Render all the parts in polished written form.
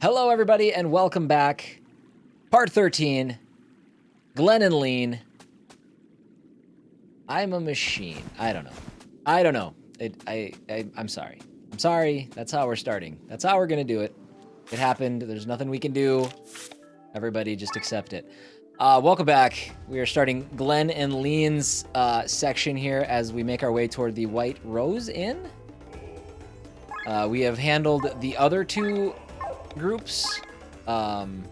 Hello, everybody, and welcome back. Part 13, Glenn and Lean. I'm a machine. I don't know. I'm sorry. I'm sorry. That's how we're starting. That's how we're gonna do it. It happened. There's nothing we can do. Everybody just accept it. Welcome back. We are starting Glenn and Lean's section here as we make our way toward the White Rose Inn. We have handled the other two groups. That's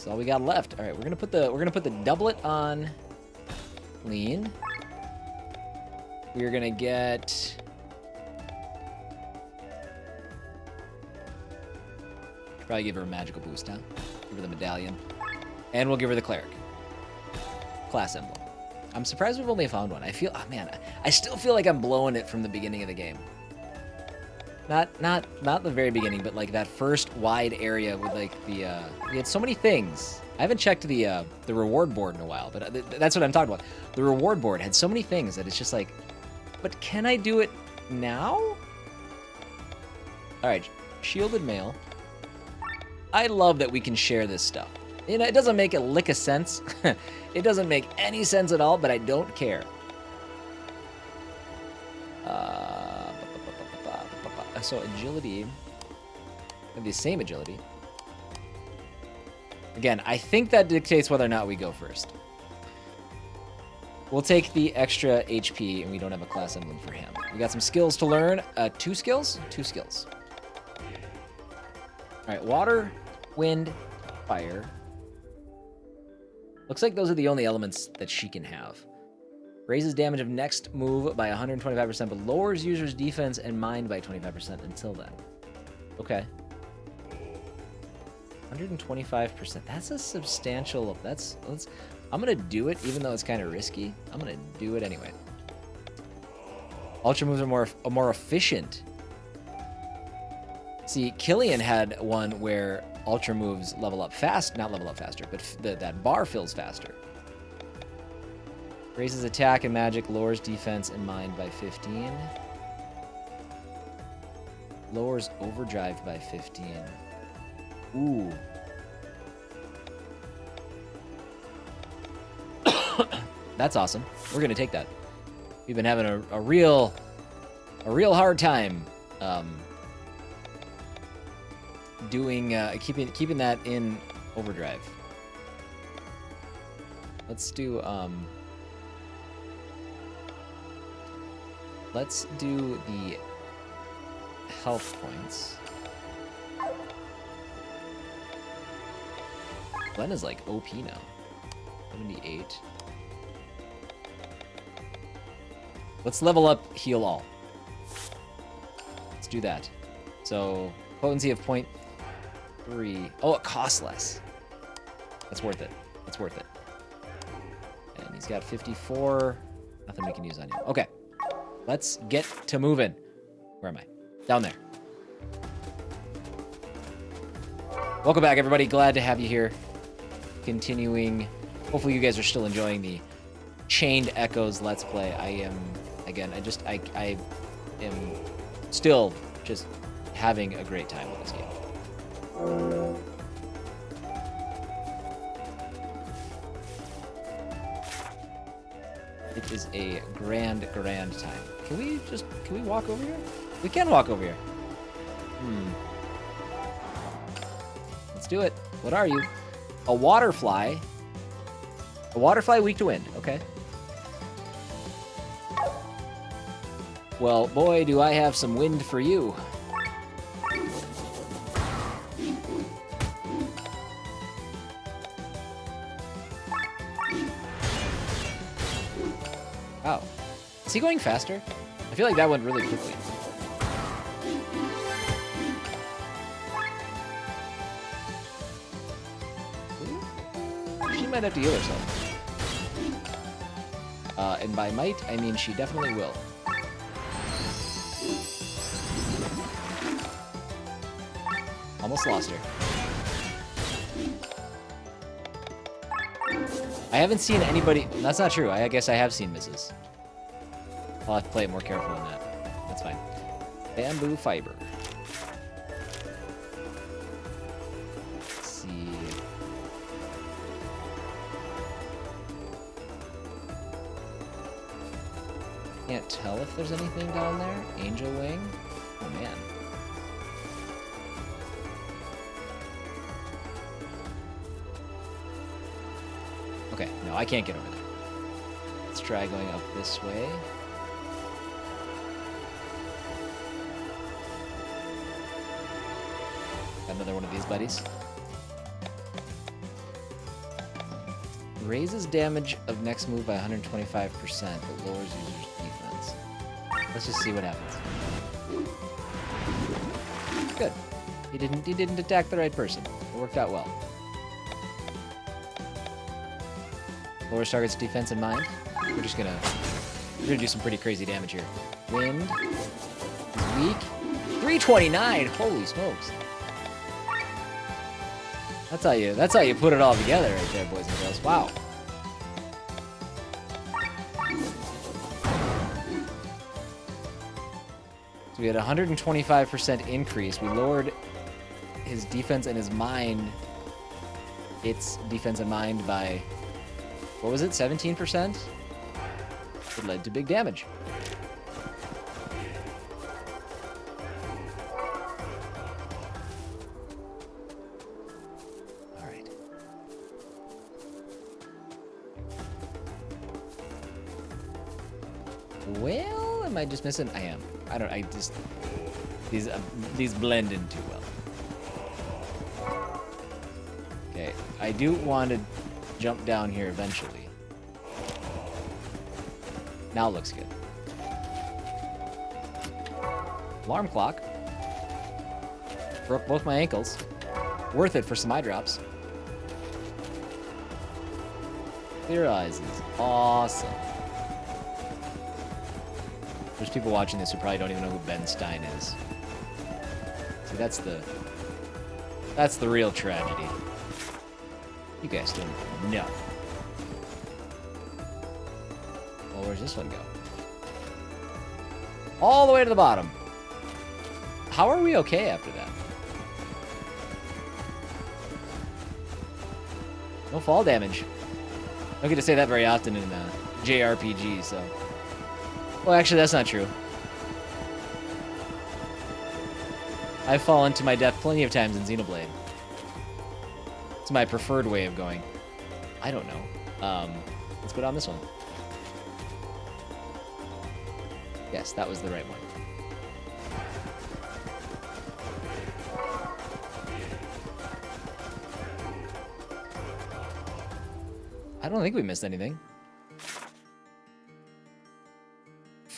all we got left. All right, we're gonna put the doublet on Lean. We're gonna get probably give her a magical boost, huh? Give her the medallion, and we'll give her the cleric class emblem. I'm surprised we've only found one. I feel, oh man, I still feel like I'm blowing it from the beginning of the game. Not the very beginning, but like that first wide area with like the we had so many things. I haven't checked the reward board in a while, but that's what I'm talking about. The reward board had so many things that it's just like, but can I do it now? All right, shielded mail. I love that we can share this stuff. You know, it doesn't make a lick of sense. It doesn't make any sense at all, but I don't care. So agility, have the same agility. Again, I think that dictates whether or not we go first. We'll take the extra HP, and we don't have a class emblem for him. We got some skills to learn. 2 skills? 2 skills. All right, water, wind, fire. Looks like those are the only elements that she can have. Raises damage of next move by 125%, but lowers user's defense and mind by 25% until then. Okay. 125%. That's a substantial. I'm gonna do it, even though it's kind of risky. I'm gonna do it anyway. Ultra moves are more efficient. See, Killian had one where ultra moves level up fast, not level up faster, but that bar fills faster. Raises attack and magic, lowers defense and mind by 15. Lowers overdrive by 15. Ooh. That's awesome. We're gonna take that. We've been having a real hard time keeping that in overdrive. Let's do let's do the health points. Glenn is like OP now. 78. Let's level up heal all. Let's do that. So potency of 0.3. Oh, it costs less. That's worth it. That's worth it. And he's got 54. Nothing we can use on him. Okay. Let's get to moving. Where am I? Down there. Welcome back, everybody. Glad to have you here. Continuing. Hopefully you guys are still enjoying the Chained Echoes Let's Play. I am, again, I am still just having a great time with this game. It is a grand time. Can we walk over here? We can walk over here. Let's do it. What are you? A waterfly. A waterfly weak to wind. Okay. Well, boy, do I have some wind for you. Wow. Is he going faster? I feel like that went really quickly. She might have to heal herself. And by might, I mean she definitely will. Almost lost her. I haven't seen anybody... That's not true. I guess I have seen misses. I'll have to play it more careful than that. That's fine. Bamboo fiber. Can't tell if there's anything down there. Angel Wing. Oh, man. Okay, no, I can't get over there. Let's try going up this way. Got another one of these buddies. Raises damage of next move by 125%, but lowers user's defense. Let's just see what happens. Good. He didn't attack the right person. It worked out well. Lowers target's defense in mind. We're gonna do some pretty crazy damage here. Wind. He's weak. 329! Holy smokes. That's how you put it all together right there, boys and girls. Wow. So we had a 125% increase. We lowered his defense and his mind. Its defense and mind by, what was it, 17%? It led to big damage. Well, am I just missing? I am. I just... These blend in too well. Okay, I do want to jump down here eventually. Now it looks good. Alarm clock. Broke both my ankles. Worth it for some eye drops. Clear eyes is awesome. There's people watching this who probably don't even know who Ben Stein is. See, that's the real tragedy. You guys don't know. Well, where's this one go? All the way to the bottom. How are we okay after that? No fall damage. Don't get to say that very often in JRPG, so... Well, actually, that's not true. I've fallen to my death plenty of times in Xenoblade. It's my preferred way of going. I don't know. Let's go down this one. Yes, that was the right one. I don't think we missed anything.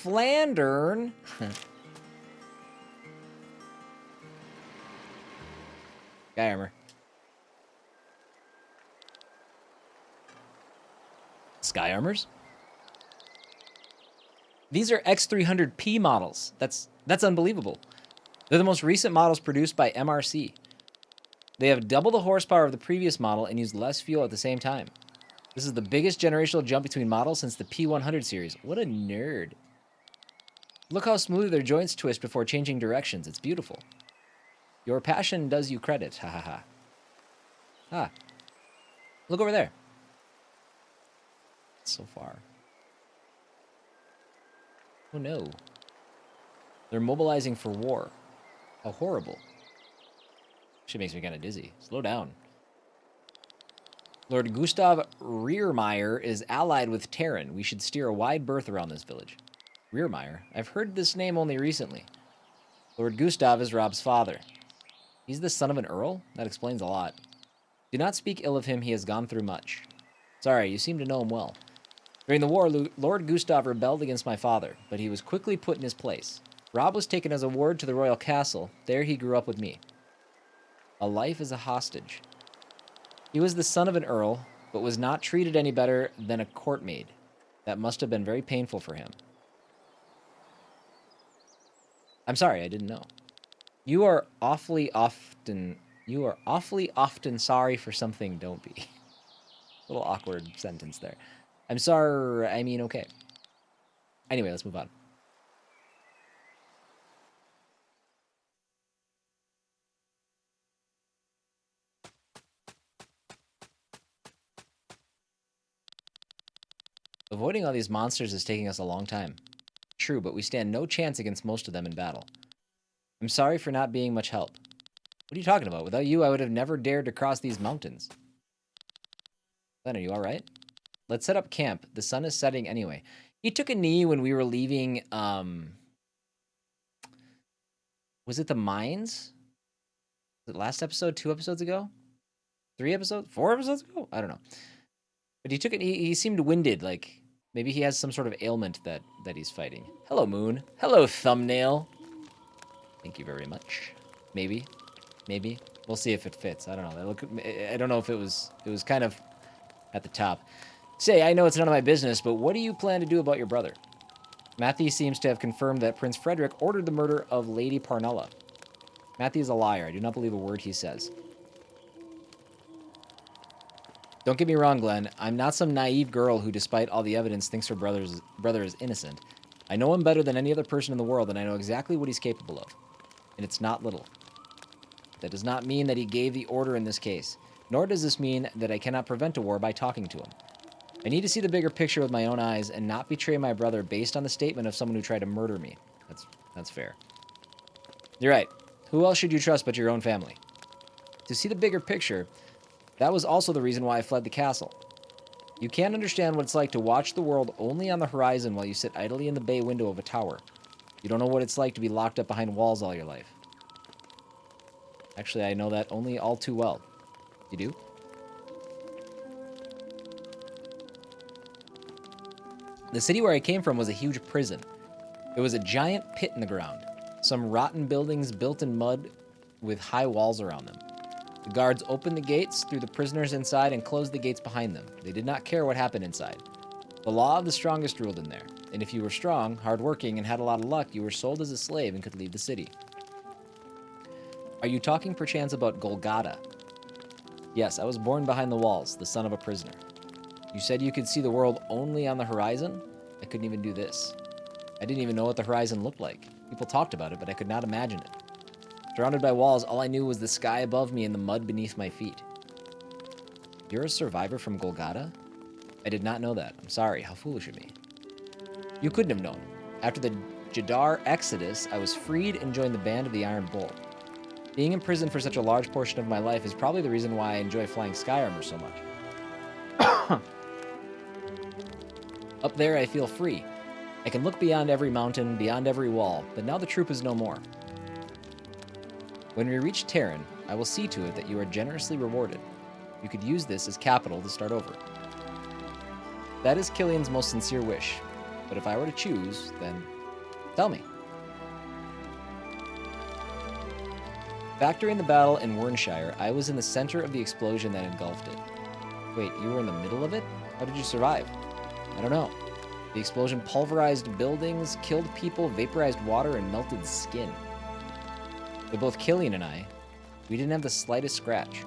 Flandern. Sky armor. Sky armors? These are X300P models. That's unbelievable. They're the most recent models produced by MRC. They have double the horsepower of the previous model and use less fuel at the same time. This is the biggest generational jump between models since the P100 series. What a nerd. Look how smoothly their joints twist before changing directions. It's beautiful. Your passion does you credit. Ha ha ha. Ah. Look over there. So far. Oh no. They're mobilizing for war. How horrible. Shit makes me kind of dizzy. Slow down. Lord Gustav Rearmeyer is allied with Terran. We should steer a wide berth around this village. Rearmeyer? I've heard this name only recently. Lord Gustav is Rob's father. He's the son of an earl? That explains a lot. Do not speak ill of him, he has gone through much. Sorry, you seem to know him well. During the war, Lord Gustav rebelled against my father, but he was quickly put in his place. Rob was taken as a ward to the royal castle. There he grew up with me. A life as a hostage. He was the son of an earl, but was not treated any better than a courtmaid. That must have been very painful for him. I'm sorry, I didn't know. You are awfully often sorry for something, don't be. Little awkward sentence there. I'm sorry, I mean okay. Anyway, let's move on. Avoiding all these monsters is taking us a long time. True, but we stand no chance against most of them in battle. I'm sorry for not being much help. What are you talking about? Without you, I would have never dared to cross these mountains. Glenn, are you alright? Let's set up camp. The sun is setting anyway. He took a knee when we were leaving, was it the mines? Was it last episode? 2 episodes ago? 3 episodes? 4 episodes ago? I don't know. But he took it, he seemed winded, like maybe he has some sort of ailment that he's fighting. Hello, Moon. Hello, Thumbnail. Thank you very much. Maybe. We'll see if it fits. I don't know. I don't know if it was kind of at the top. Say, I know it's none of my business, but what do you plan to do about your brother? Matthew seems to have confirmed that Prince Frederick ordered the murder of Lady Parnella. Matthew is a liar. I do not believe a word he says. Don't get me wrong, Glenn. I'm not some naive girl who, despite all the evidence, thinks her brother is innocent. I know him better than any other person in the world, and I know exactly what he's capable of. And it's not little. That does not mean that he gave the order in this case, nor does this mean that I cannot prevent a war by talking to him. I need to see the bigger picture with my own eyes and not betray my brother based on the statement of someone who tried to murder me. That's fair. You're right. Who else should you trust but your own family? To see the bigger picture, that was also the reason why I fled the castle. You can't understand what it's like to watch the world only on the horizon while you sit idly in the bay window of a tower. You don't know what it's like to be locked up behind walls all your life. Actually, I know that only all too well. You do? The city where I came from was a huge prison. It was a giant pit in the ground. Some rotten buildings built in mud with high walls around them. The guards opened the gates, threw the prisoners inside, and closed the gates behind them. They did not care what happened inside. The law of the strongest ruled in there, and if you were strong, hardworking, and had a lot of luck, you were sold as a slave and could leave the city. Are you talking perchance about Golgotha? Yes, I was born behind the walls, the son of a prisoner. You said you could see the world only on the horizon? I couldn't even do this. I didn't even know what the horizon looked like. People talked about it, but I could not imagine it. Surrounded by walls, all I knew was the sky above me and the mud beneath my feet. You're a survivor from Golgotha? I did not know that. I'm sorry. How foolish of me. You couldn't have known. After the Jadar Exodus, I was freed and joined the Band of the Iron Bull. Being in prison for such a large portion of my life is probably the reason why I enjoy flying sky armor so much. Up there, I feel free. I can look beyond every mountain, beyond every wall, but now the troop is no more. When we reach Terran, I will see to it that you are generously rewarded. You could use this as capital to start over. That is Killian's most sincere wish, but if I were to choose, then tell me. Back during the battle in Wernshire, I was in the center of the explosion that engulfed it. Wait, you were in the middle of it? How did you survive? I don't know. The explosion pulverized buildings, killed people, vaporized water, and melted skin. But both Killian and I, we didn't have the slightest scratch.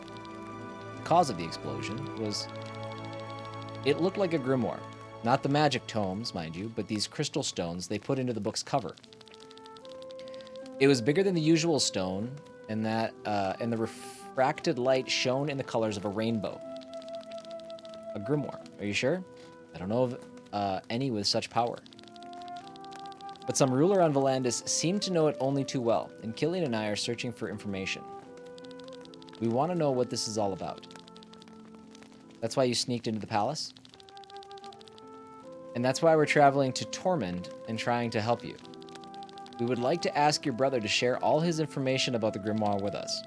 The cause of the explosion was... It looked like a grimoire. Not the magic tomes, mind you, but these crystal stones they put into the book's cover. It was bigger than the usual stone, and the refracted light shone in the colors of a rainbow. A grimoire. Are you sure? I don't know of any with such power. But some ruler on Volandis seemed to know it only too well, and Killian and I are searching for information. We want to know what this is all about. That's why you sneaked into the palace? And that's why we're traveling to Tormund and trying to help you. We would like to ask your brother to share all his information about the grimoire with us.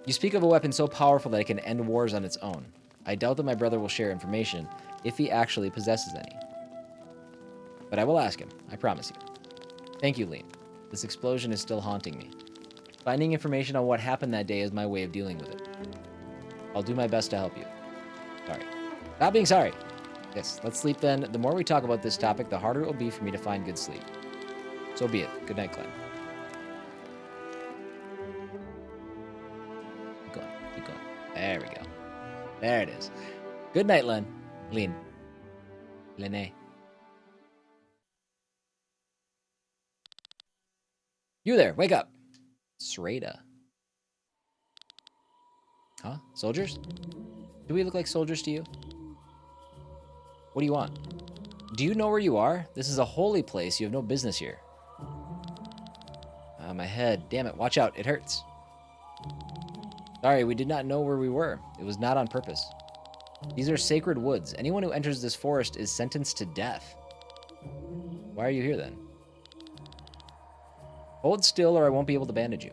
You speak of a weapon so powerful that it can end wars on its own. I doubt that my brother will share information, if he actually possesses any. But I will ask him, I promise you. Thank you, Lean. This explosion is still haunting me. Finding information on what happened that day is my way of dealing with it. I'll do my best to help you. Sorry. Not being sorry. Yes, let's sleep then. The more we talk about this topic, the harder it will be for me to find good sleep. So be it. Good night, Glenn. Keep going. Keep going. There we go. There it is. Good night, Len. Lean. Lene. You there. Wake up. Sreda. Huh? Soldiers? Do we look like soldiers to you? What do you want? Do you know where you are? This is a holy place. You have no business here. My head. Damn it. Watch out. It hurts. Sorry, we did not know where we were. It was not on purpose. These are sacred woods. Anyone who enters this forest is sentenced to death. Why are you here then? Hold still or I won't be able to bandage you.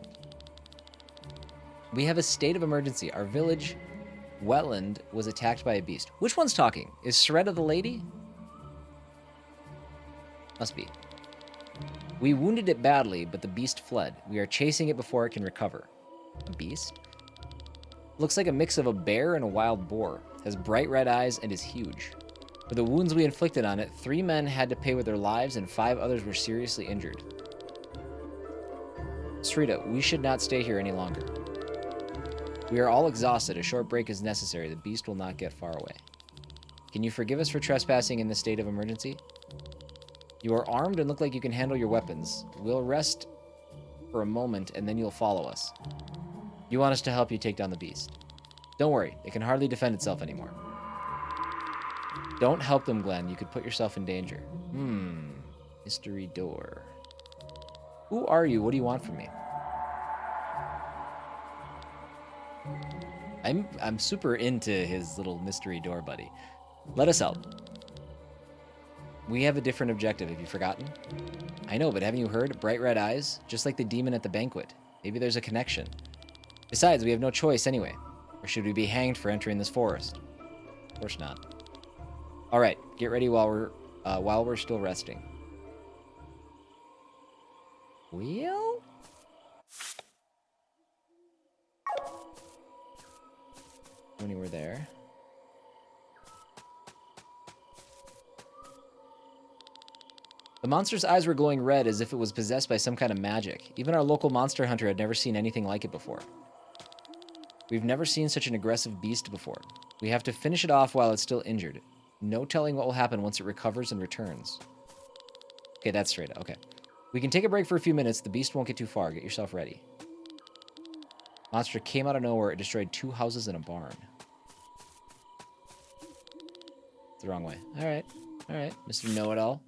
We have a state of emergency. Our village, wetland, was attacked by a beast. Which one's talking? Is Shreda the lady? Must be. We wounded it badly, but the beast fled. We are chasing it before it can recover. A beast? Looks like a mix of a bear and a wild boar. Has bright red eyes and is huge. For the wounds we inflicted on it, 3 men had to pay with their lives and 5 others were seriously injured. Shreda, we should not stay here any longer. We are all exhausted. A short break is necessary. The beast will not get far away. Can you forgive us for trespassing in this state of emergency? You are armed and look like you can handle your weapons. We'll rest for a moment and then you'll follow us. You want us to help you take down the beast. Don't worry, it can hardly defend itself anymore. Don't help them, Glenn. You could put yourself in danger. Mystery door. Who are you? What do you want from me? I'm super into his little mystery door buddy. Let us help. We have a different objective. Have you forgotten? I know, but haven't you heard? Bright red eyes, just like the demon at the banquet. Maybe there's a connection. Besides, we have no choice anyway. Or should we be hanged for entering this forest? Of course not. All right, get ready while we're still resting. Well? Anywhere there. The monster's eyes were glowing red as if it was possessed by some kind of magic. Even our local monster hunter had never seen anything like it before. We've never seen such an aggressive beast before. We have to finish it off while it's still injured. No telling what will happen once it recovers and returns. Okay, that's straight. Okay. We can take a break for a few minutes. The beast won't get too far. Get yourself ready. Monster came out of nowhere. It destroyed 2 houses and a barn. It's the wrong way. All right. All right, Mr. Know-It-All.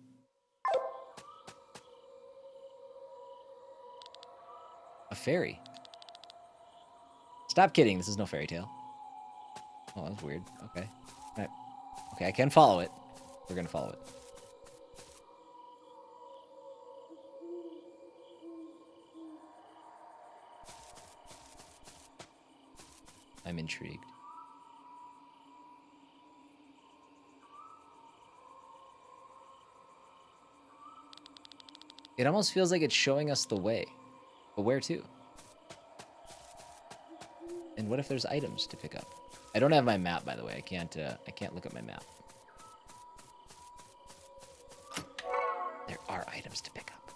A fairy. Stop kidding. This is no fairy tale. Oh, that's weird. Okay. All right. Okay, I can follow it. We're going to follow it. I'm intrigued. It almost feels like it's showing us the way. But where to? And what if there's items to pick up? I don't have my map, by the way. I can't look at my map. There are items to pick up.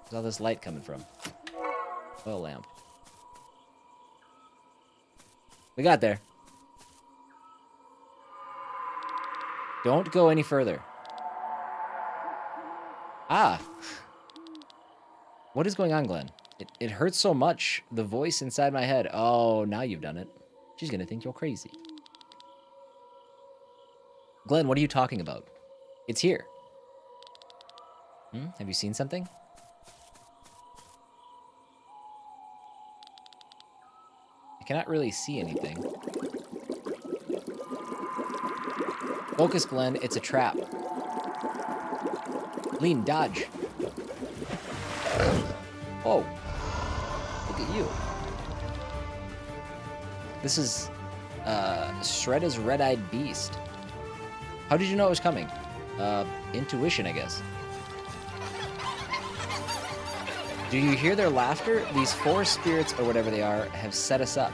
Where's all this light coming from? Oil lamp. We got there. Don't go any further. Ah. What is going on, Glenn? It hurts so much. The voice inside my head. Oh, now you've done it. She's gonna think you're crazy. Glenn, what are you talking about? It's here. Have you seen something? I cannot really see anything. Focus, Glenn. It's a trap. Lean, dodge. Oh. Look at you. This is Shredda's red-eyed beast. How did you know it was coming? Intuition, I guess. Do you hear their laughter? These 4 spirits, or whatever they are, have set us up.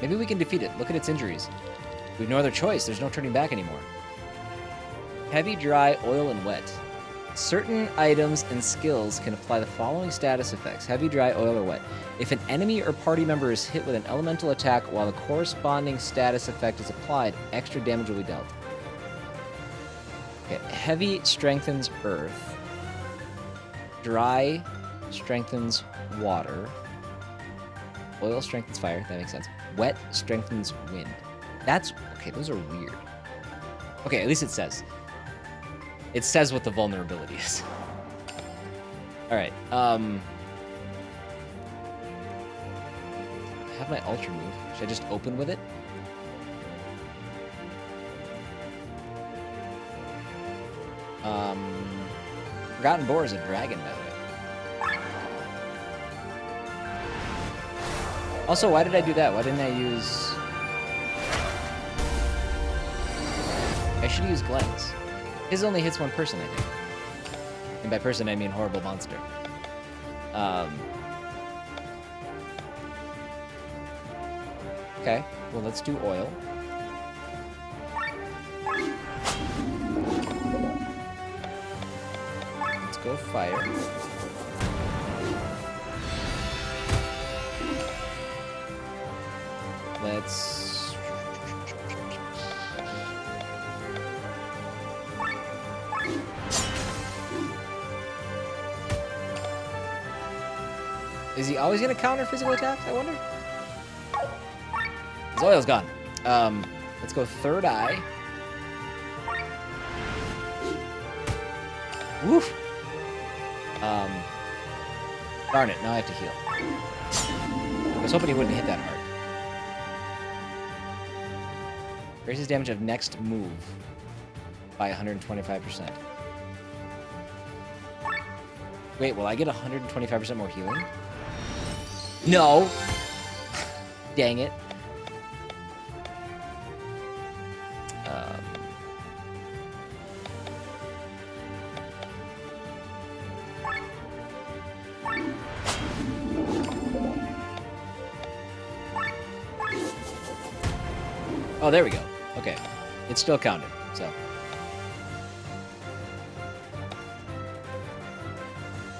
Maybe we can defeat it. Look at its injuries. We've no other choice. There's no turning back anymore. Heavy, dry, oil, and wet. Certain items and skills can apply the following status effects. Heavy, dry, oil, or wet. If an enemy or party member is hit with an elemental attack while the corresponding status effect is applied, extra damage will be dealt. Okay. Heavy strengthens earth. Dry strengthens water. Oil strengthens fire. That makes sense. Wet strengthens wind. That's... Okay, those are weird. Okay, at least it says. It says what the vulnerability is. Alright, I have my ultra move. Should I just open with it? Forgotten Boar is a dragon, by the way. Also, why did I do that? Why didn't I use... I should use Glenn's. His only hits one person, I think. And by person, I mean horrible monster. Okay, well, let's do oil. Let's go fire. Let's... Is he always going to counter physical attacks, I wonder? His oil's gone. Let's go third eye. Woof. Darn it, now I have to heal. I was hoping he wouldn't hit that hard. Raises damage of next move by 125%. Wait, will I get 125% more healing? No! Dang it. Oh, there we go. Okay. It's still counted, so.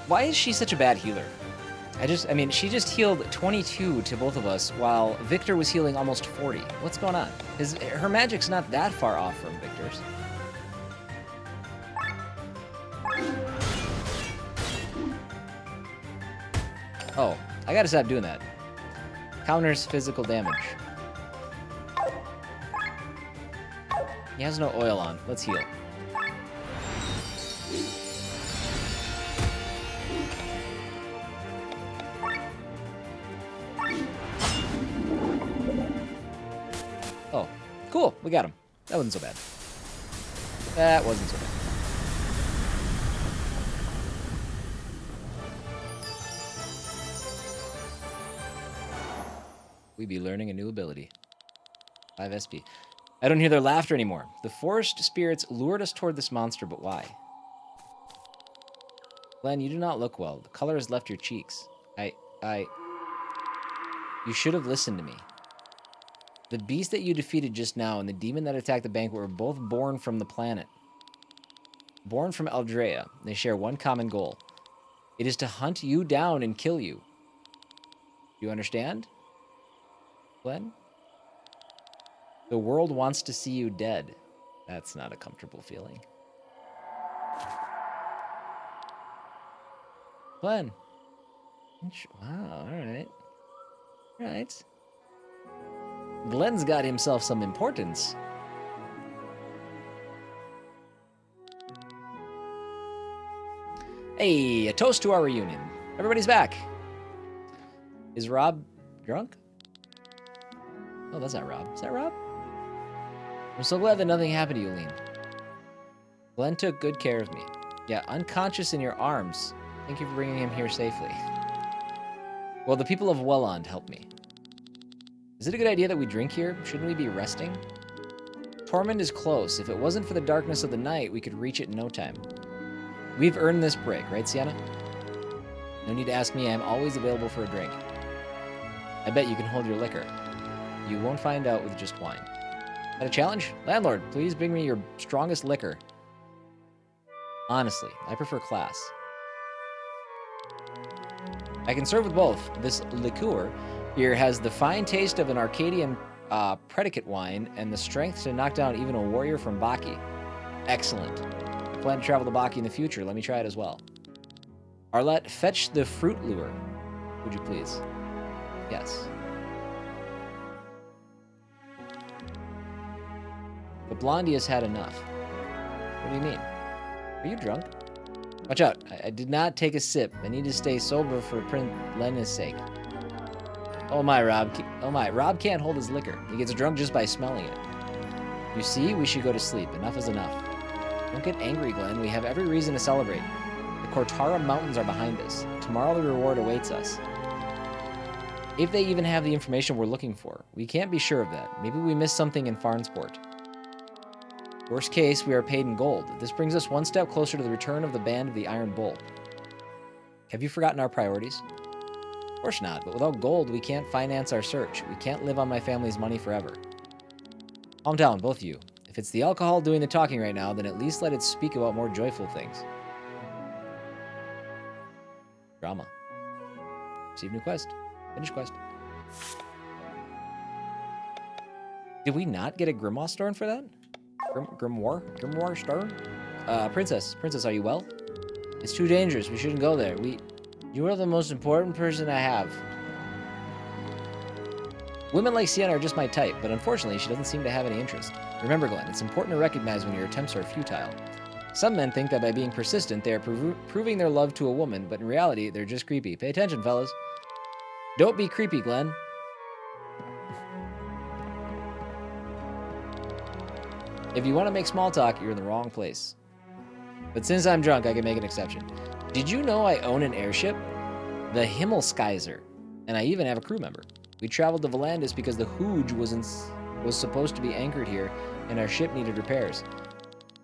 Why is she such a bad healer? I mean, she just healed 22 to both of us, while Victor was healing almost 40. What's going on? Her magic's not that far off from Victor's. Oh, I gotta stop doing that. Counters physical damage. He has no oil on. Let's heal. Oh, cool. We got him. That wasn't so bad. That wasn't so bad. We be learning a new ability. 5 SP. I don't hear their laughter anymore. The forest spirits lured us toward this monster, but why? Glenn, you do not look well. The color has left your cheeks. You should have listened to me. The beast that you defeated just now and the demon that attacked the banquet were both born from the planet. Born from Aldrea. They share one common goal. It is to hunt you down and kill you. Do you understand? Glenn? The world wants to see you dead. That's not a comfortable feeling. Glenn. Wow, alright. Alright. Glenn's got himself some importance. Hey, a toast to our reunion. Everybody's back. Is Rob drunk? Oh, that's not Rob. Is that Rob? I'm so glad that nothing happened to you, Lean. Glenn took good care of me. Yeah, unconscious in your arms. Thank you for bringing him here safely. Well, the people of Welland helped me. Is it a good idea that we drink here? Shouldn't we be resting? Tormund is close. If it wasn't for the darkness of the night, we could reach it in no time. We've earned this break, right, Sienna? No need to ask me. I'm always available for a drink. I bet you can hold your liquor. You won't find out with just wine. Got a challenge? Landlord, please bring me your strongest liquor. Honestly, I prefer class. I can serve with both. This liqueur here has the fine taste of an Arcadian predicate wine and the strength to knock down even a warrior from Baki. Excellent. I plan to travel to Baki in the future. Let me try it as well. Arlette, fetch the fruit lure. Would you please? Yes. But Blondie has had enough. What do you mean? Are you drunk? Watch out. I did not take a sip. I need to stay sober for Prince Lena's sake. Oh my, Rob. Oh my, Rob can't hold his liquor. He gets drunk just by smelling it. You see, we should go to sleep. Enough is enough. Don't get angry, Glenn. We have every reason to celebrate. The Kortara Mountains are behind us. Tomorrow the reward awaits us. If they even have the information we're looking for. We can't be sure of that. Maybe we missed something in Farnsport. Worst case, we are paid in gold. This brings us one step closer to the return of the Band of the Iron Bull. Have you forgotten our priorities? Of course not, but without gold, we can't finance our search. We can't live on my family's money forever. Calm down, both of you. If it's the alcohol doing the talking right now, then at least let it speak about more joyful things. Drama. Receive new quest. Finish quest. Did we not get a Grimoire Stone for that? Grimoire Stone? Princess, are you well? It's too dangerous. We shouldn't go there. You are the most important person I have. Women like Sienna are just my type, but unfortunately, she doesn't seem to have any interest. Remember, Glenn, it's important to recognize when your attempts are futile. Some men think that by being persistent, they are proving their love to a woman, but in reality, they're just creepy. Pay attention, fellas. Don't be creepy, Glenn. If you want to make small talk, you're in the wrong place. But since I'm drunk, I can make an exception. Did you know I own an airship? The Himmelskaiser. And I even have a crew member. We traveled to Volandis because the Hooge was supposed to be anchored here, and our ship needed repairs.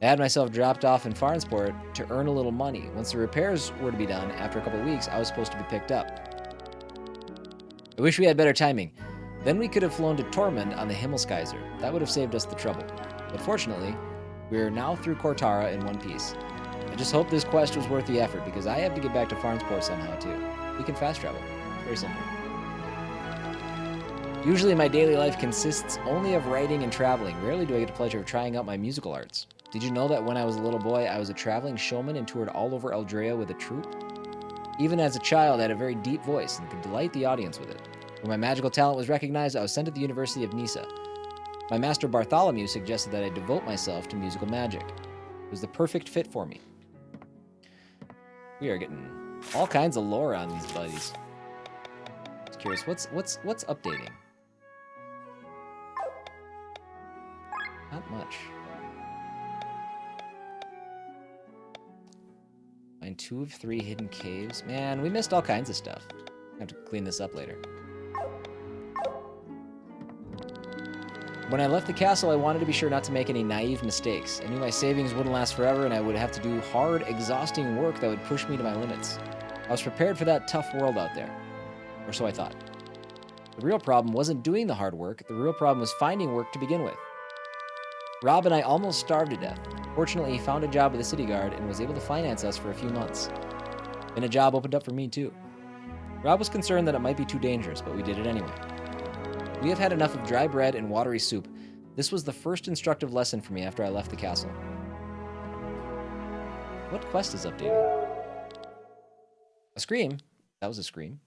I had myself dropped off in Farnsport to earn a little money. Once the repairs were to be done, after a couple of weeks, I was supposed to be picked up. I wish we had better timing. Then we could have flown to Tormund on the Himmelskaiser. That would have saved us the trouble. But fortunately, we are now through Kortara in one piece. I just hope this quest was worth the effort, because I have to get back to Farnsport somehow too. We can fast travel. It's very simple. Usually my daily life consists only of writing and traveling. Rarely do I get the pleasure of trying out my musical arts. Did you know that when I was a little boy, I was a traveling showman and toured all over Eldrea with a troupe? Even as a child, I had a very deep voice and could delight the audience with it. When my magical talent was recognized, I was sent to the University of Nisa. My master Bartholomew suggested that I devote myself to musical magic. It was the perfect fit for me. We are getting all kinds of lore on these buddies. Just curious, what's updating? Not much. Find 2 of 3 hidden caves. Man, we missed all kinds of stuff. I have to clean this up later. When I left the castle, I wanted to be sure not to make any naive mistakes. I knew my savings wouldn't last forever, and I would have to do hard, exhausting work that would push me to my limits. I was prepared for that tough world out there. Or so I thought. The real problem wasn't doing the hard work. The real problem was finding work to begin with. Rob and I almost starved to death. Fortunately, he found a job with the city guard and was able to finance us for a few months. Then a job opened up for me, too. Rob was concerned that it might be too dangerous, but we did it anyway. We have had enough of dry bread and watery soup. This was the first instructive lesson for me after I left the castle. What quest is updating? A scream? That was a scream.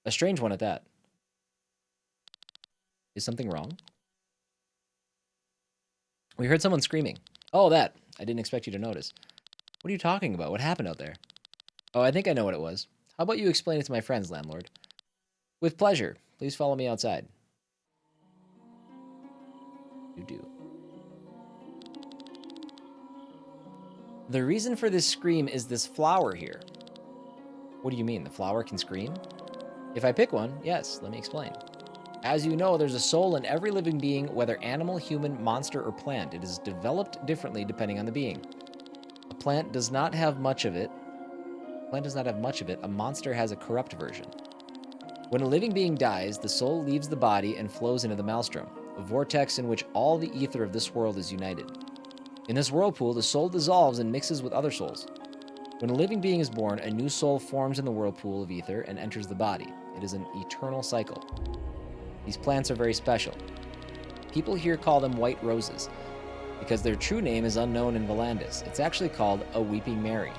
A strange one at that. Is something wrong? We heard someone screaming. Oh, that. I didn't expect you to notice. What are you talking about? What happened out there? Oh, I think I know what it was. How about you explain it to my friends, landlord? With pleasure. Please follow me outside. You do. The reason for this scream is this flower here. What do you mean? The flower can scream? If I pick one, yes. Let me explain. As you know, there's a soul in every living being, whether animal, human, monster, or plant. It is developed differently depending on the being. A plant does not have much of it. A monster has a corrupt version. When a living being dies, the soul leaves the body and flows into the maelstrom, a vortex in which all the ether of this world is united. In this whirlpool, the soul dissolves and mixes with other souls. When a living being is born, a new soul forms in the whirlpool of ether and enters the body. It is an eternal cycle. These plants are very special. People here call them white roses, because their true name is unknown in Volandis. It's actually called a weeping Mary.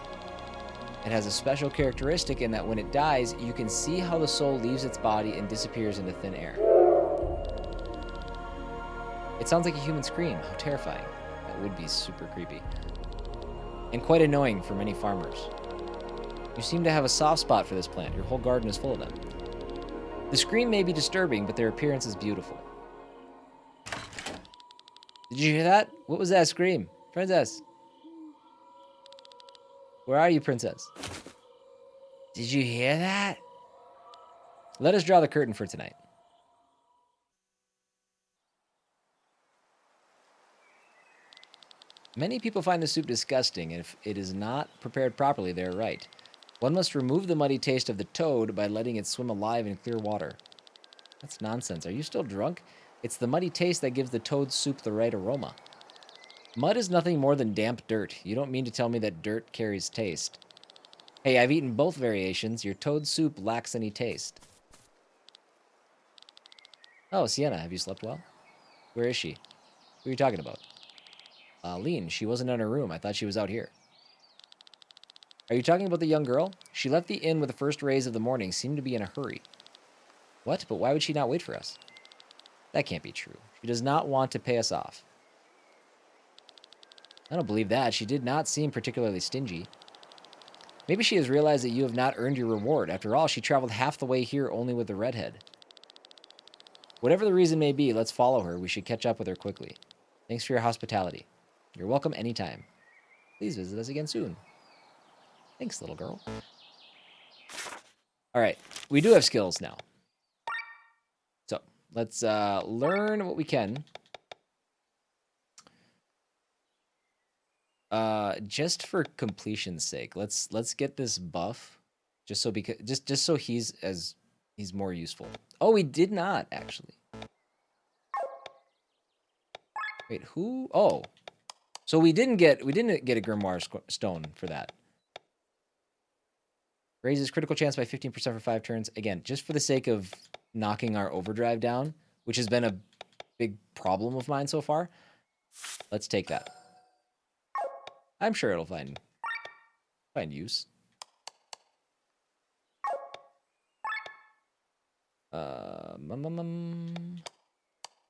It has a special characteristic in that when it dies, you can see how the soul leaves its body and disappears into thin air. It sounds like a human scream. How terrifying. That would be super creepy. And quite annoying for many farmers. You seem to have a soft spot for this plant. Your whole garden is full of them. The scream may be disturbing, but their appearance is beautiful. Did you hear that? What was that scream? Princess. Where are you, princess? Did you hear that? Let us draw the curtain for tonight. Many people find the soup disgusting, and if it is not prepared properly, they are right. One must remove the muddy taste of the toad by letting it swim alive in clear water. That's nonsense. Are you still drunk? It's the muddy taste that gives the toad soup the right aroma. Mud is nothing more than damp dirt. You don't mean to tell me that dirt carries taste. Hey, I've eaten both variations. Your toad soup lacks any taste. Oh, Sienna, have you slept well? Where is she? Who are you talking about? Lean, she wasn't in her room. I thought she was out here. Are you talking about the young girl? She left the inn with the first rays of the morning, seemed to be in a hurry. What? But why would she not wait for us? That can't be true. She does not want to pay us off. I don't believe that. She did not seem particularly stingy. Maybe she has realized that you have not earned your reward. After all, she traveled half the way here only with the redhead. Whatever the reason may be, let's follow her. We should catch up with her quickly. Thanks for your hospitality. You're welcome anytime. Please visit us again soon. Thanks, little girl. All right, we do have skills now. So let's learn what we can. Just for completion's sake, let's get this buff, just so he's more useful. Oh, we did not actually. Wait, who? Oh, so we didn't get a Grimoire stone for that. Raises critical chance by 15% for 5 turns. Again, just for the sake of knocking our overdrive down, which has been a big problem of mine so far. Let's take that. I'm sure it'll find use.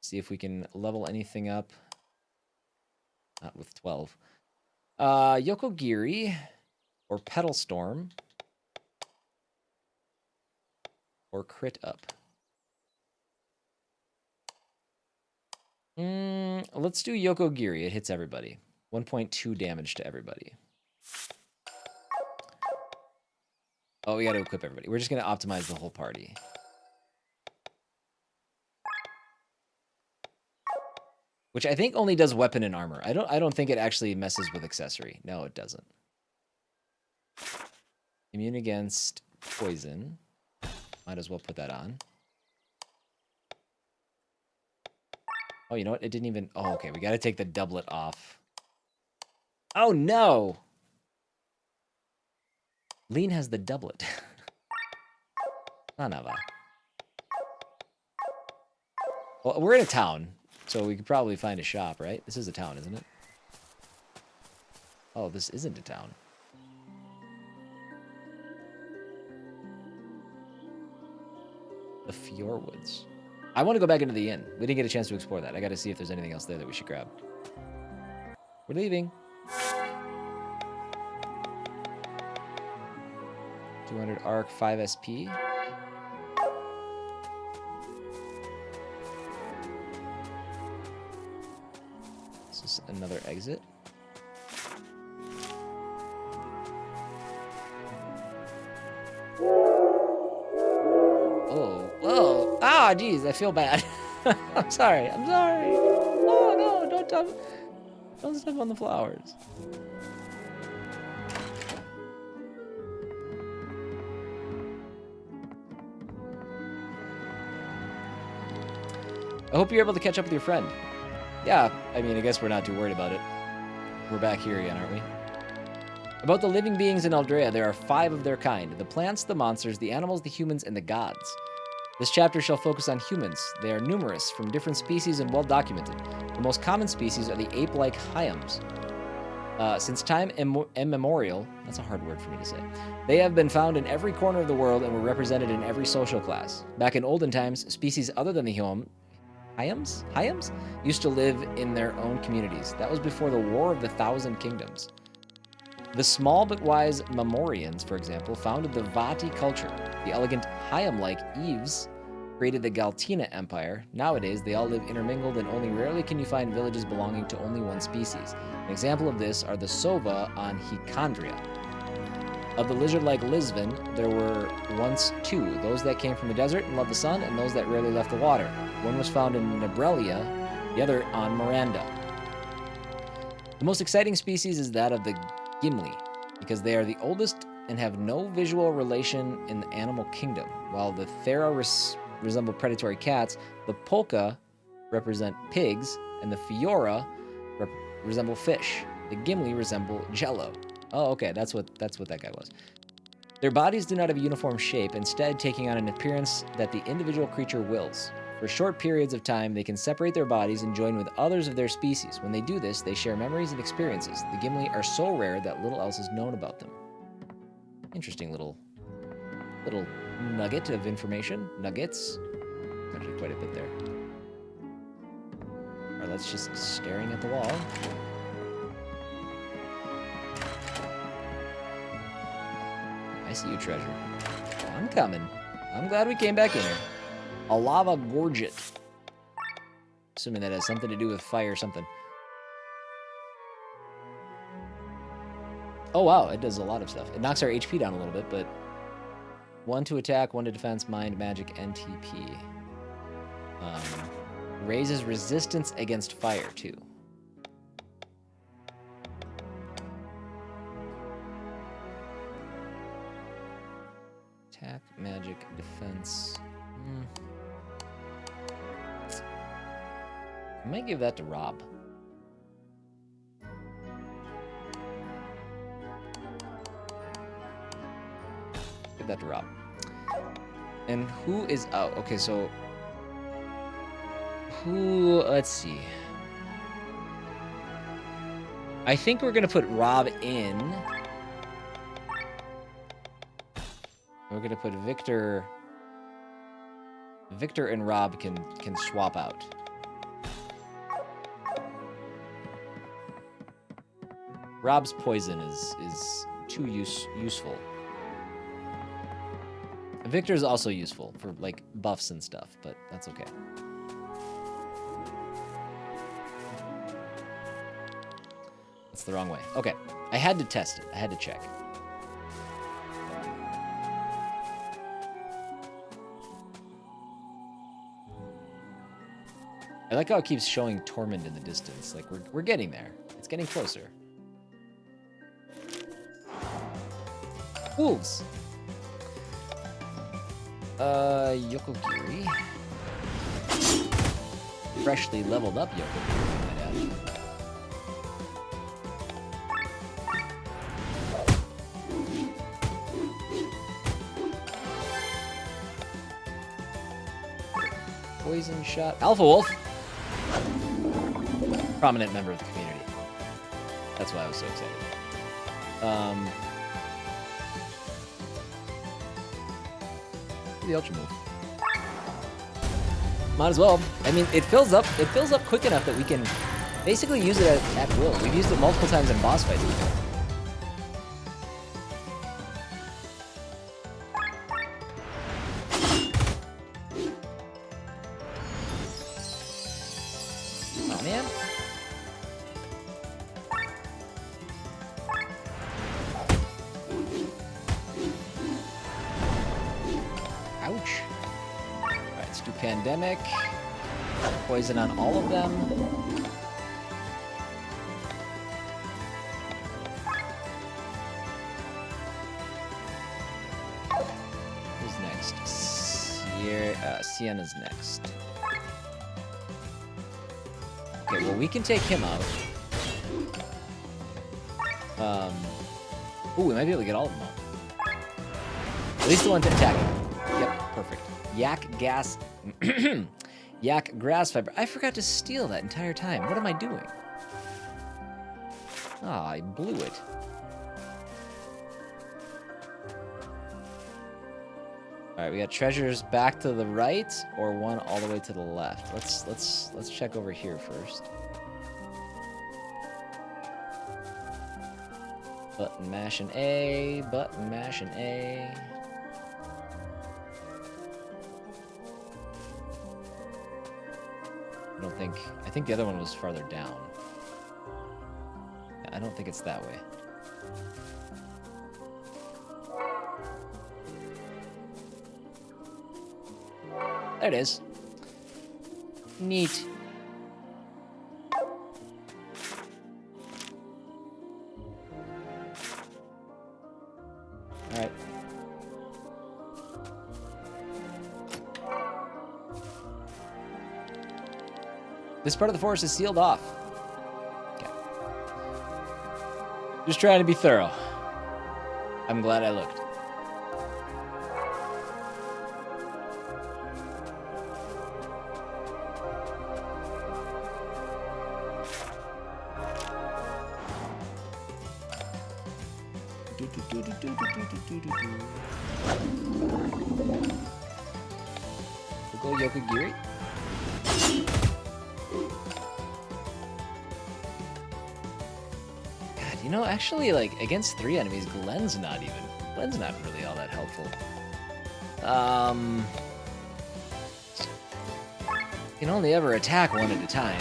See if we can level anything up. Not with 12. Yokogiri or Petal Storm or Crit Up. Let's do Yokogiri. It hits everybody. 1.2 damage to everybody. Oh, we got to equip everybody. We're just going to optimize the whole party. Which I think only does weapon and armor. I don't think it actually messes with accessory. No, it doesn't. Immune against poison. Might as well put that on. Oh, you know what? It didn't even... Oh, okay. We got to take the doublet off. Oh, no! Lean has the doublet. Son of a... Well, we're in a town, so we could probably find a shop, right? This is a town, isn't it? Oh, this isn't a town. The Fjordwoods. I want to go back into the inn. We didn't get a chance to explore that. I got to see if there's anything else there that we should grab. We're leaving. 200 Ark, 5 SP. This is another exit. Oh, whoa. Ah, geez, I feel bad. I'm sorry. I'm sorry. Oh, no, don't step on the flowers. I hope you're able to catch up with your friend. Yeah, I mean, I guess we're not too worried about it. We're back here again, aren't we? About the living beings in Aldrea, there are 5 of their kind. The plants, the monsters, the animals, the humans, and the gods. This chapter shall focus on humans. They are numerous, from different species and well documented. The most common species are the ape-like hyams. Since time immemorial, that's a hard word for me to say, they have been found in every corner of the world and were represented in every social class. Back in olden times, species other than the Hyams used to live in their own communities. That was before the War of the Thousand Kingdoms. The small but wise Memorians, for example, founded the Vati culture. The elegant Hyam-like Eves created the Galtina Empire. Nowadays, they all live intermingled, and only rarely can you find villages belonging to only one species. An example of this are the Sova on Hikandria. Of the lizard-like Lisvin, there were once two, those that came from the desert and loved the sun, and those that rarely left the water. One was found in Nebrelia, the other on Miranda. The most exciting species is that of the Gimli, because they are the oldest and have no visual relation in the animal kingdom. While the Thera resemble predatory cats, the Polka represent pigs, and the Fiora resemble fish. The Gimli resemble jello. Oh, okay, that's what that guy was. Their bodies do not have a uniform shape, instead taking on an appearance that the individual creature wills. For short periods of time, they can separate their bodies and join with others of their species. When they do this, they share memories and experiences. The Gimli are so rare that little else is known about them. Interesting little nugget of information. Nuggets. Actually quite a bit there. Alright, let's just staring at the wall. I see you, treasure. I'm coming. I'm glad we came back in here. A lava gorget. Assuming that has something to do with fire or something. Oh wow, it does a lot of stuff. It knocks our HP down a little bit, but 1 to attack, 1 to defense, mind, magic, and TP. Raises resistance against fire too. Attack, magic, defense. I might give that to Rob. Give that to Rob. And who is out? Okay, so who? Let's see. I think we're gonna put Rob in. We're gonna put Victor. Victor and Rob can swap out. Rob's poison is too useful. Victor's also useful for like buffs and stuff, but that's okay. That's the wrong way. Okay, I had to test it. I had to check. I like how it keeps showing Tormund in the distance. Like we're getting there. It's getting closer. Wolves. Yokogiri. Freshly leveled up Yokogiri, might add. Poison shot. Alpha Wolf. Prominent member of the community. That's why I was so excited. The ultra move. Might as well. I mean, it fills up quick enough that we can basically use it at will. We've used it multiple times in boss fights before. Oh man. Ouch. Alright, let's do Pandemic. Poison on all of them. Who's next? Sienna's next. Okay, well, we can take him out. Ooh, we might be able to get all of them out. At least the one to attack. Yep, perfect. Yak gas. Yak grass fiber. I forgot to steal that entire time. What am I doing? Ah, I blew it. All right, we got treasures back to the right or one all the way to the left. Let's check over here first. Button mashing A, button mashing A. I think the other one was farther down. I don't think it's that way. There it is. Neat. All right. This part of the forest is sealed off. Okay. Just trying to be thorough. I'm glad I looked. We'll go Yokogiri. God, you know, actually, like, against 3 enemies, Glenn's not really all that helpful. You can only ever attack one at a time.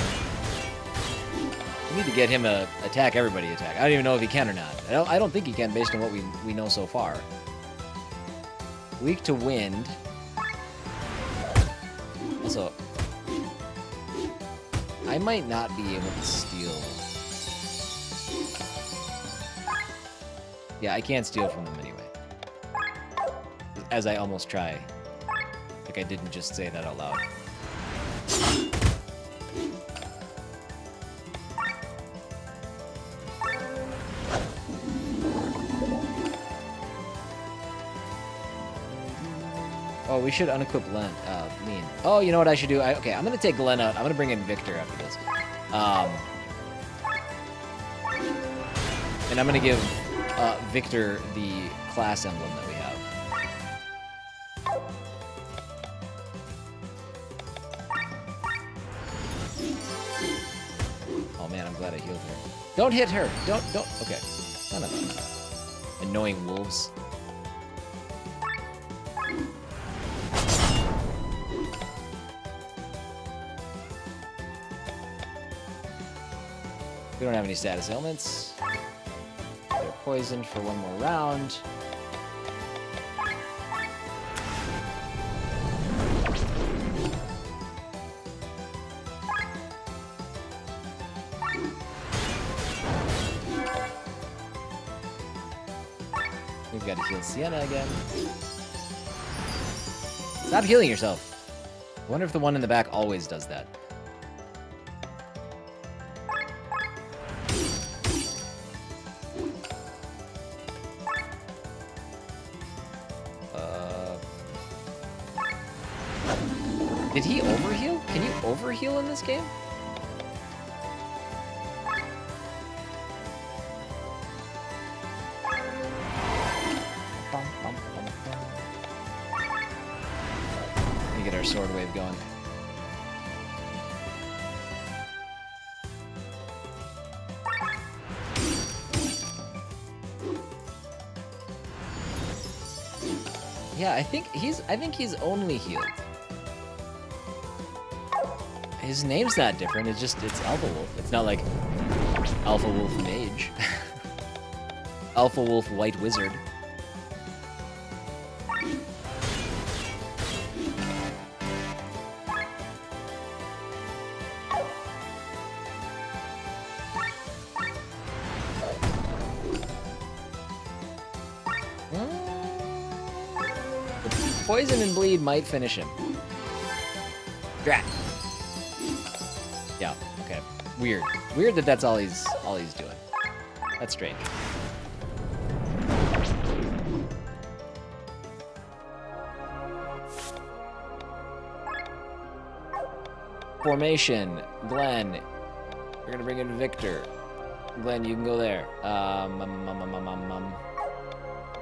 We need to get him to attack everybody attack. I don't even know if he can or not. I don't think he can based on what we know so far. Weak to wind. Also, I might not be able to steal. Yeah, I can't steal from them anyway. As I almost try. Like I didn't just say that out loud. Oh, we should unequip Lean. Oh, you know what I should do? Okay, I'm gonna take Glenn out. I'm gonna bring in Victor after this. And I'm gonna give Victor the class emblem that we have. Oh man, I'm glad I healed her. Don't hit her! Don't. Okay. Son of a annoying wolves. We don't have any status ailments. They're poisoned for one more round. We've got to heal Sienna again. Stop healing yourself. I wonder if the one in the back always does that. Did he overheal? Can you overheal in this game? Let me get our sword wave going. Yeah, I think he's only healed. His name's not different, it's Alpha Wolf. It's not like Alpha Wolf Mage. Alpha Wolf White Wizard. Poison and bleed might finish him. Drat. Yeah, okay. Weird. Weird that that's all he's doing. That's strange. Formation. Glenn. We're gonna bring in Victor. Glenn, you can go there.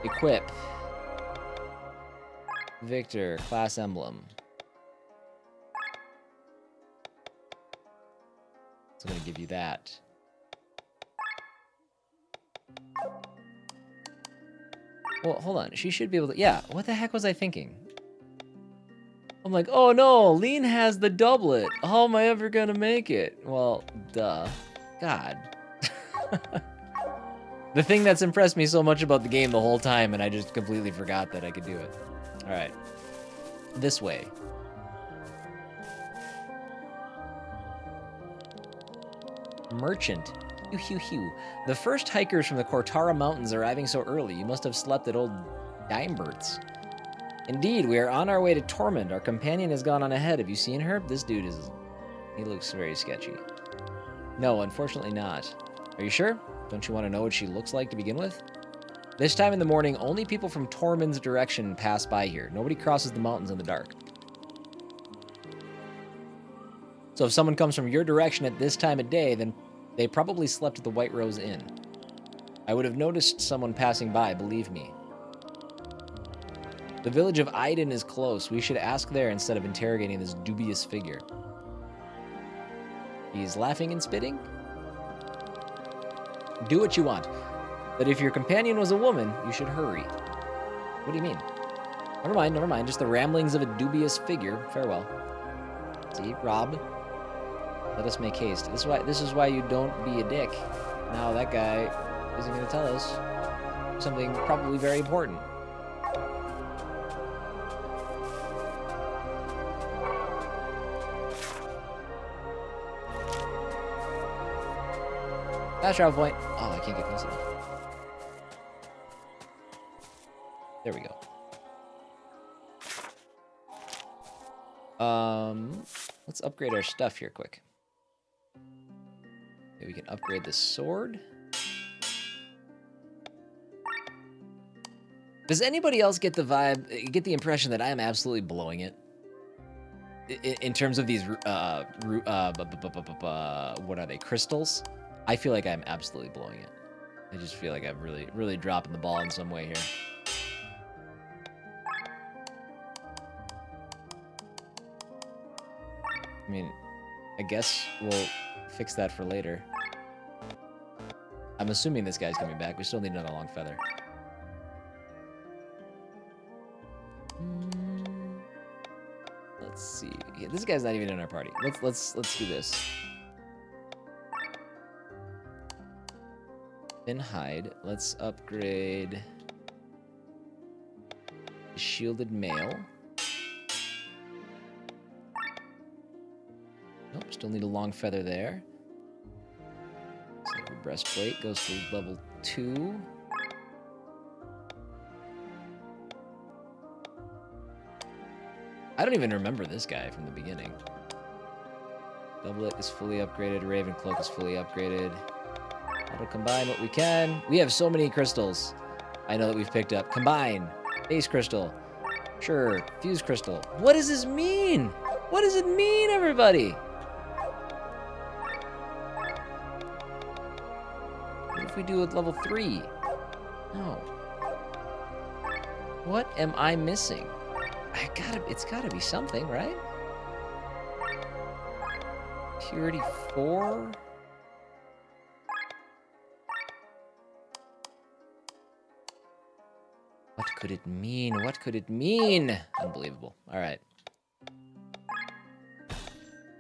Equip. Victor, class emblem. So I'm going to give you that. Well, hold on. She should be able to... Yeah, what the heck was I thinking? I'm like, oh no, Lean has the doublet. How am I ever going to make it? Well, duh. God. The thing that's impressed me so much about the game the whole time, and I just completely forgot that I could do it. All right. This way. Merchant. Hew, hew, hew. The first hikers from the Cortara Mountains arriving so early. You must have slept at old Dimebert's. Indeed, we are on our way to Tormund. Our companion has gone on ahead. Have you seen her? This dude is... He looks very sketchy. No, unfortunately not. Are you sure? Don't you want to know what she looks like to begin with? This time in the morning, only people from Tormund's direction pass by here. Nobody crosses the mountains in the dark. So if someone comes from your direction at this time of day, then they probably slept at the White Rose Inn. I would have noticed someone passing by, believe me. The village of Iden is close. We should ask there instead of interrogating this dubious figure. He's laughing and spitting? Do what you want. But if your companion was a woman, you should hurry. What do you mean? Never mind, never mind. Just the ramblings of a dubious figure. Farewell. See, Rob. Let us make haste. This is why you don't be a dick. Now that guy isn't going to tell us something probably very important. Fast travel point. Oh, I can't get close enough. There we go. Let's upgrade our stuff here quick. Okay, we can upgrade the sword. Does anybody else get the vibe, get the impression that I am absolutely blowing it? In terms of these, what are they, crystals? I feel like I'm absolutely blowing it. I just feel like I'm really, really dropping the ball in some way here. I mean, I guess we'll fix that for later. I'm assuming this guy's coming back. We still need another long feather. Let's see. Yeah, this guy's not even in our party. Let's do this. Then hide. Let's upgrade shielded mail. Nope, still need a long feather there. Silver breastplate goes to level 2. I don't even remember this guy from the beginning. Doublet is fully upgraded. Raven cloak is fully upgraded. Auto combine what we can. We have so many crystals. I know that we've picked up. Combine. Base crystal. Sure. Fuse crystal. What does this mean? What does it mean, everybody? What if we do it level 3? No. What am I missing? It's gotta be something, right? Purity 4? What could it mean? What could it mean? Unbelievable. All right.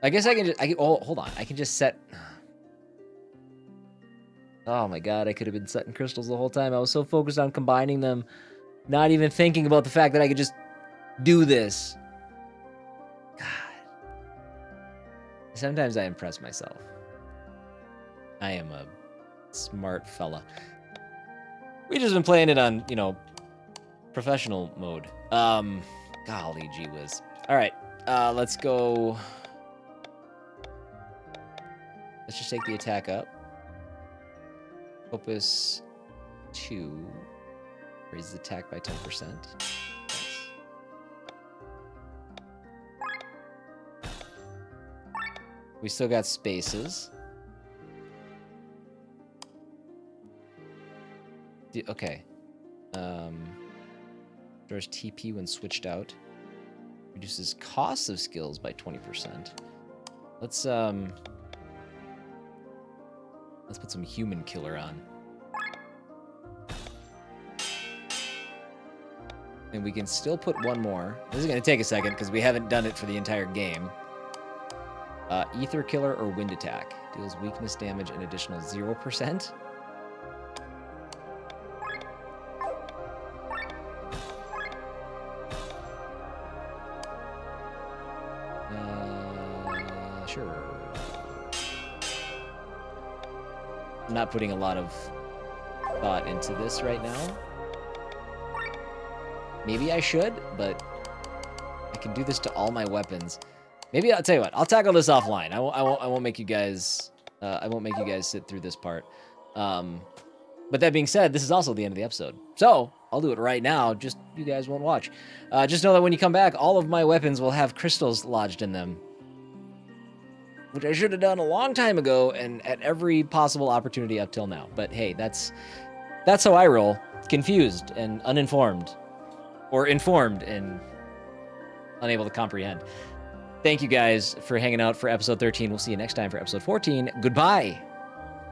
I guess I can just... oh, hold on. I can just set... Oh my god, I could have been setting crystals the whole time. I was so focused on combining them, not even thinking about the fact that I could just do this. God. Sometimes I impress myself. I am a smart fella. We've just been playing it on, you know, professional mode. Golly gee whiz. All right, let's go. Let's just take the attack up. Opus 2 raises attack by 10%. Nice. We still got spaces. Okay. Restores TP when switched out. Reduces costs of skills by 20%. Let's put some human killer on. And we can still put one more. This is going to take a second because we haven't done it for the entire game. Ether killer or wind attack. Deals weakness damage an additional 0%. Sure. I'm not putting a lot of thought into this right now. Maybe I should, but I can do this to all my weapons. Maybe I'll tell you what. I'll tackle this offline. I won't make you guys. I won't make you guys sit through this part. But that being said, this is also the end of the episode. So I'll do it right now. Just you guys won't watch. Just know that when you come back, all of my weapons will have crystals lodged in them, which I should have done a long time ago and at every possible opportunity up till now. But hey, that's how I roll. Confused and uninformed. Or informed and unable to comprehend. Thank you guys for hanging out for episode 13. We'll see you next time for episode 14. Goodbye.